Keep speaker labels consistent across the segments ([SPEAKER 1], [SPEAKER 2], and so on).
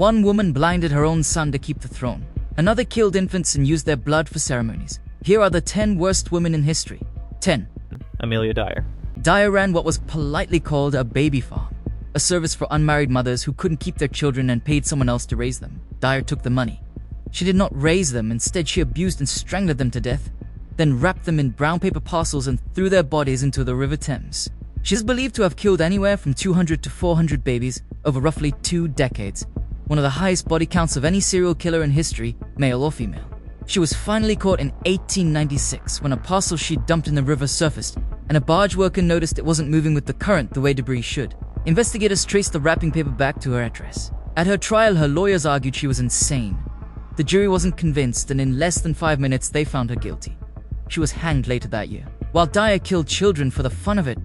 [SPEAKER 1] One woman blinded her own son to keep the throne. Another killed infants and used their blood for ceremonies. Here are the 10 worst women in history. 10.
[SPEAKER 2] Amelia Dyer.
[SPEAKER 1] Dyer ran what was politely called a baby farm, a service for unmarried mothers who couldn't keep their children and paid someone else to raise them. Dyer took the money. She did not raise them, instead she abused and strangled them to death, then wrapped them in brown paper parcels and threw their bodies into the River Thames. She is believed to have killed anywhere from 200 to 400 babies over roughly 2 decades, one of the highest body counts of any serial killer in history, male or female. She was finally caught in 1896 when a parcel she'd dumped in the river surfaced, and a barge worker noticed it wasn't moving with the current the way debris should. Investigators traced the wrapping paper back to her address. At her trial, her lawyers argued she was insane. The jury wasn't convinced, and in less than 5 minutes they found her guilty. She was hanged later that year. While Dyer killed children for the fun of it,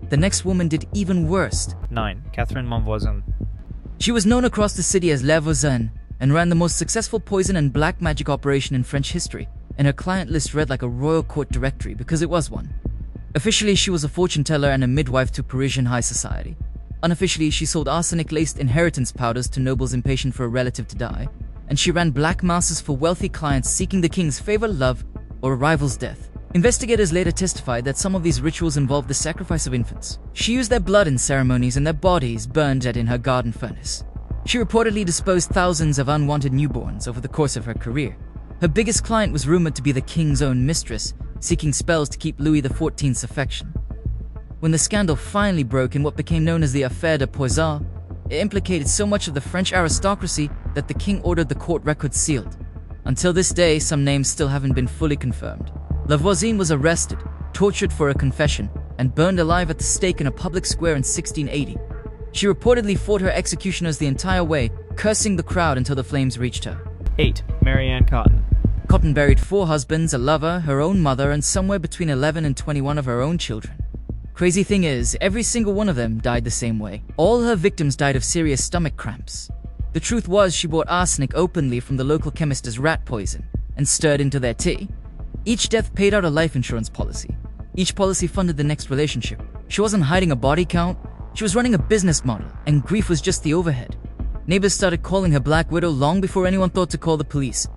[SPEAKER 1] the next woman did even worse.
[SPEAKER 2] 9. Catherine Monvoisin.
[SPEAKER 1] She was known across the city as Monvoisin and ran the most successful poison and black magic operation in French history, and her client list read like a royal court directory because it was one. Officially, she was a fortune teller and a midwife to Parisian high society. Unofficially, she sold arsenic-laced inheritance powders to nobles impatient for a relative to die, and she ran black masses for wealthy clients seeking the king's favor, love, or a rival's death. Investigators later testified that some of these rituals involved the sacrifice of infants. She used their blood in ceremonies and their bodies burned dead in her garden furnace. She reportedly disposed thousands of unwanted newborns over the course of her career. Her biggest client was rumored to be the king's own mistress, seeking spells to keep Louis XIV's affection. When the scandal finally broke in what became known as the Affaire de Poisson, it implicated so much of the French aristocracy that the king ordered the court records sealed. Until this day, some names still haven't been fully confirmed. Monvoisin was arrested, tortured for a confession, and burned alive at the stake in a public square in 1680. She reportedly fought her executioners the entire way, cursing the crowd until the flames reached her.
[SPEAKER 2] 8. Marianne Cotton.
[SPEAKER 1] Cotton buried 4 husbands, a lover, her own mother, and somewhere between 11 and 21 of her own children. Crazy thing is, every single one of them died the same way. All her victims died of serious stomach cramps. The truth was, she bought arsenic openly from the local chemist as rat poison and stirred into their tea. Each death paid out a life insurance policy. Each policy funded the next relationship. She wasn't hiding a body count, she was running a business model, and grief was just the overhead. Neighbors started calling her Black Widow long before anyone thought to call the police.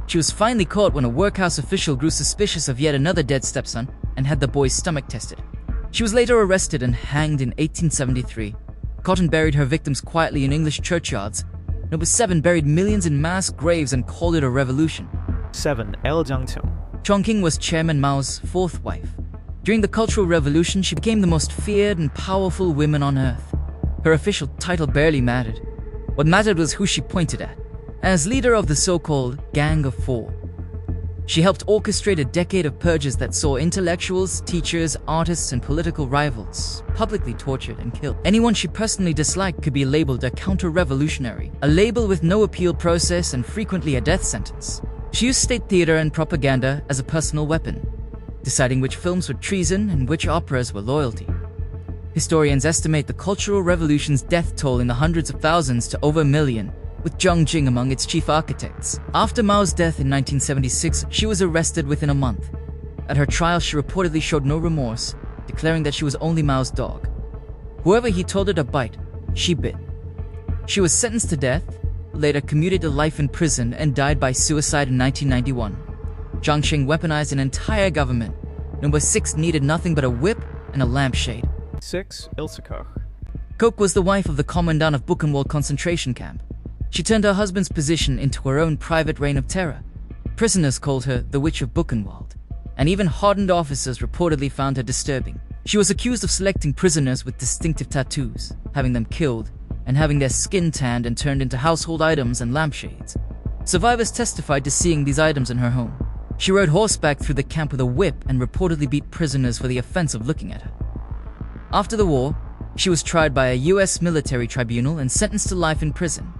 [SPEAKER 1] She was finally caught when a workhouse official grew suspicious of yet another dead stepson and had the boy's stomach tested. She was later arrested and hanged in 1873. Cotton buried her victims quietly in English churchyards. Number 7 buried millions in mass graves and called it a revolution.
[SPEAKER 2] 7. Jiang Qing.
[SPEAKER 1] Jiang Qing was Chairman Mao's 4th wife. During the Cultural Revolution, she became the most feared and powerful woman on earth. Her official title barely mattered. What mattered was who she pointed at. As leader of the so-called Gang of Four, she helped orchestrate a decade of purges that saw intellectuals, teachers, artists, and political rivals publicly tortured and killed. Anyone she personally disliked could be labeled a counter-revolutionary, a label with no appeal process and frequently a death sentence. She used state theater and propaganda as a personal weapon, deciding which films were treason and which operas were loyalty. Historians estimate the Cultural Revolution's death toll in the hundreds of thousands to over 1 million, with Jiang Qing among its chief architects. After Mao's death in 1976, she was arrested within a month. At her trial, she reportedly showed no remorse, declaring that she was only Mao's dog. Whoever he told her to bite, she bit. She was sentenced to death, later commuted to life in prison, and died by suicide in 1991. Jiang Qing weaponized an entire government. Number 6 needed nothing but a whip and a lampshade.
[SPEAKER 2] 6. Iise Koch.
[SPEAKER 1] Koch was the wife of the commandant of Buchenwald concentration camp. She turned her husband's position into her own private reign of terror. Prisoners called her the Witch of Buchenwald, and even hardened officers reportedly found her disturbing. She was accused of selecting prisoners with distinctive tattoos, having them killed, and having their skin tanned and turned into household items and lampshades. Survivors testified to seeing these items in her home. She rode horseback through the camp with a whip and reportedly beat prisoners for the offense of looking at her. After the war, she was tried by a US military tribunal and sentenced to life in prison.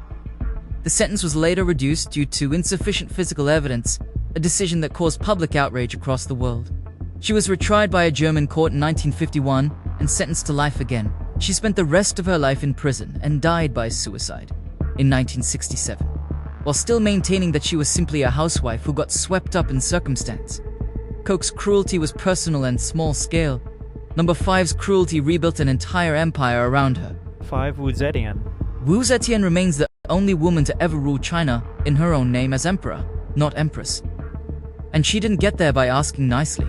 [SPEAKER 1] The sentence was later reduced due to insufficient physical evidence, a decision that caused public outrage across the world. She was retried by a German court in 1951 and sentenced to life again. She spent the rest of her life in prison and died by suicide in 1967, while still maintaining that she was simply a housewife who got swept up in circumstance. Koch's cruelty was personal and small-scale. Number 5's cruelty rebuilt an entire empire around her.
[SPEAKER 2] 5. Zetian.
[SPEAKER 1] Zetian remains the only woman to ever rule China in her own name as emperor, not empress. And she didn't get there by asking nicely.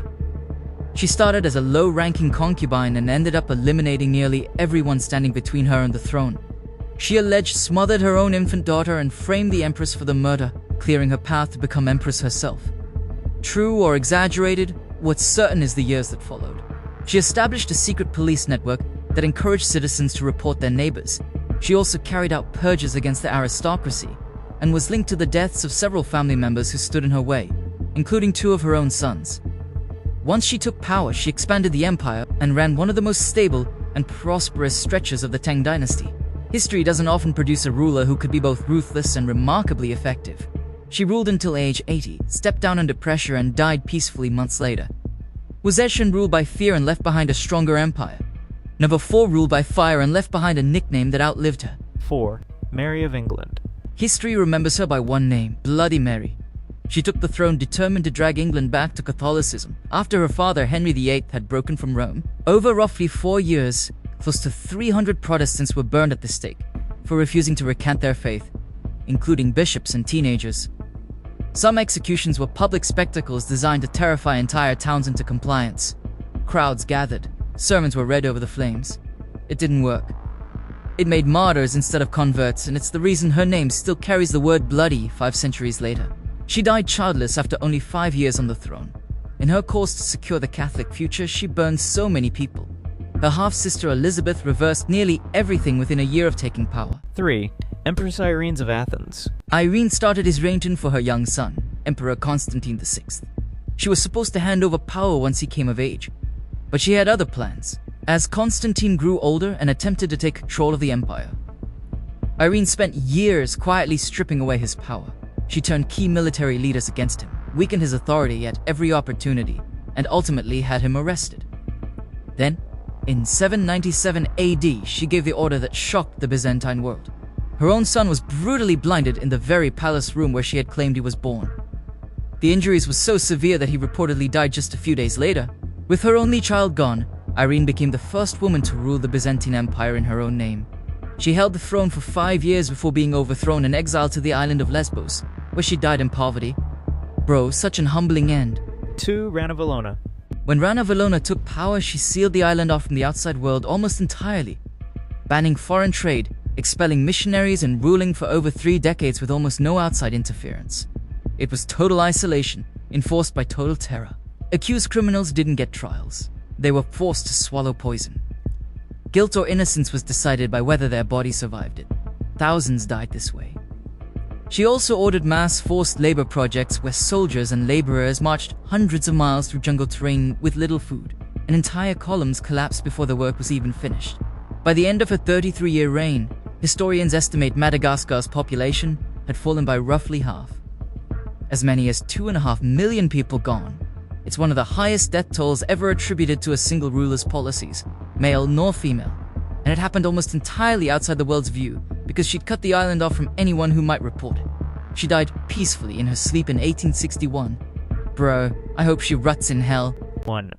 [SPEAKER 1] She started as a low-ranking concubine and ended up eliminating nearly everyone standing between her and the throne. She alleged smothered her own infant daughter and framed the empress for the murder, clearing her path to become empress herself. True or exaggerated, what's certain is the years that followed. She established a secret police network that encouraged citizens to report their neighbors. She also carried out purges against the aristocracy and was linked to the deaths of several family members who stood in her way, including 2 of her own sons. Once she took power, she expanded the empire and ran one of the most stable and prosperous stretches of the Tang dynasty. History doesn't often produce a ruler who could be both ruthless and remarkably effective. She ruled until age 80, stepped down under pressure, and died peacefully months later. Zetian ruled by fear and left behind a stronger empire. Number 4 ruled by fire and left behind a nickname that outlived her.
[SPEAKER 2] 4. Mary of England.
[SPEAKER 1] History remembers her by one name, Bloody Mary. She took the throne determined to drag England back to Catholicism after her father Henry VIII had broken from Rome. Over roughly 4 years, close to 300 Protestants were burned at the stake for refusing to recant their faith, including bishops and teenagers. Some executions were public spectacles designed to terrify entire towns into compliance. Crowds gathered, sermons were read over the flames. It didn't work. It made martyrs instead of converts, and it's the reason her name still carries the word bloody 5 centuries later. She died childless after only 5 years on the throne. In her course to secure the Catholic future, she burned so many people. Her half-sister Elizabeth reversed nearly everything within a year of taking power.
[SPEAKER 2] 3. Empress Irene of Athens.
[SPEAKER 1] Irene started his reign for her young son, Emperor Constantine VI. She was supposed to hand over power once he came of age, but she had other plans. As Constantine grew older and attempted to take control of the empire, Irene spent years quietly stripping away his power. She turned key military leaders against him, weakened his authority at every opportunity, and ultimately had him arrested. Then, in 797 AD, she gave the order that shocked the Byzantine world. Her own son was brutally blinded in the very palace room where she had claimed he was born. The injuries were so severe that he reportedly died just a few days later. With her only child gone, Irene became the first woman to rule the Byzantine Empire in her own name. She held the throne for 5 years before being overthrown and exiled to the island of Lesbos, where she died in poverty. Bro, such an humbling end.
[SPEAKER 2] 2. Ranavalona.
[SPEAKER 1] When Ranavalona took power, she sealed the island off from the outside world almost entirely, banning foreign trade, expelling missionaries, and ruling for over 3 decades with almost no outside interference. It was total isolation, enforced by total terror. Accused criminals didn't get trials. They were forced to swallow poison. Guilt or innocence was decided by whether their body survived it. Thousands died this way. She also ordered mass forced labor projects where soldiers and laborers marched hundreds of miles through jungle terrain with little food, and entire columns collapsed before the work was even finished. By the end of her 33-year reign, historians estimate Madagascar's population had fallen by roughly half. As many as 2.5 million people gone. It's one of the highest death tolls ever attributed to a single ruler's policies, male nor female. And it happened almost entirely outside the world's view because she'd cut the island off from anyone who might report it. She died peacefully in her sleep in 1861. Bro, I hope she ruts in hell.
[SPEAKER 2] 1.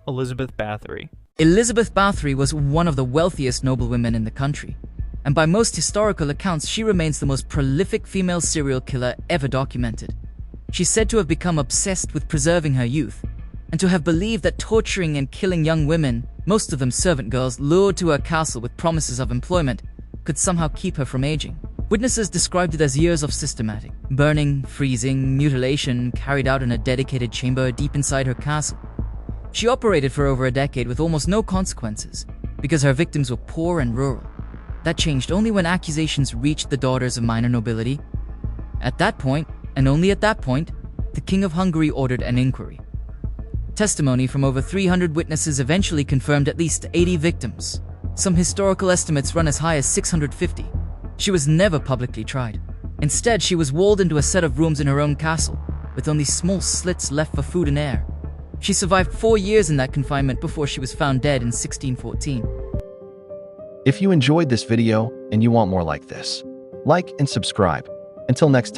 [SPEAKER 2] Elizabeth Bathory.
[SPEAKER 1] Elizabeth Bathory was one of the wealthiest noblewomen in the country, and by most historical accounts, she remains the most prolific female serial killer ever documented. She's said to have become obsessed with preserving her youth, and to have believed that torturing and killing young women, most of them servant girls lured to her castle with promises of employment, could somehow keep her from aging. Witnesses described it as years of systematic burning, freezing, mutilation carried out in a dedicated chamber deep inside her castle. She operated for over a decade with almost no consequences because her victims were poor and rural. That changed only when accusations reached the daughters of minor nobility. At that point, and only at that point, the King of Hungary ordered an inquiry. Testimony from over 300 witnesses eventually confirmed at least 80 victims. Some historical estimates run as high as 650. She was never publicly tried. Instead, she was walled into a set of rooms in her own castle, with only small slits left for food and air. She survived 4 years in that confinement before she was found dead in 1614.
[SPEAKER 3] If you enjoyed this video and you want more like this, like and subscribe. Until next time.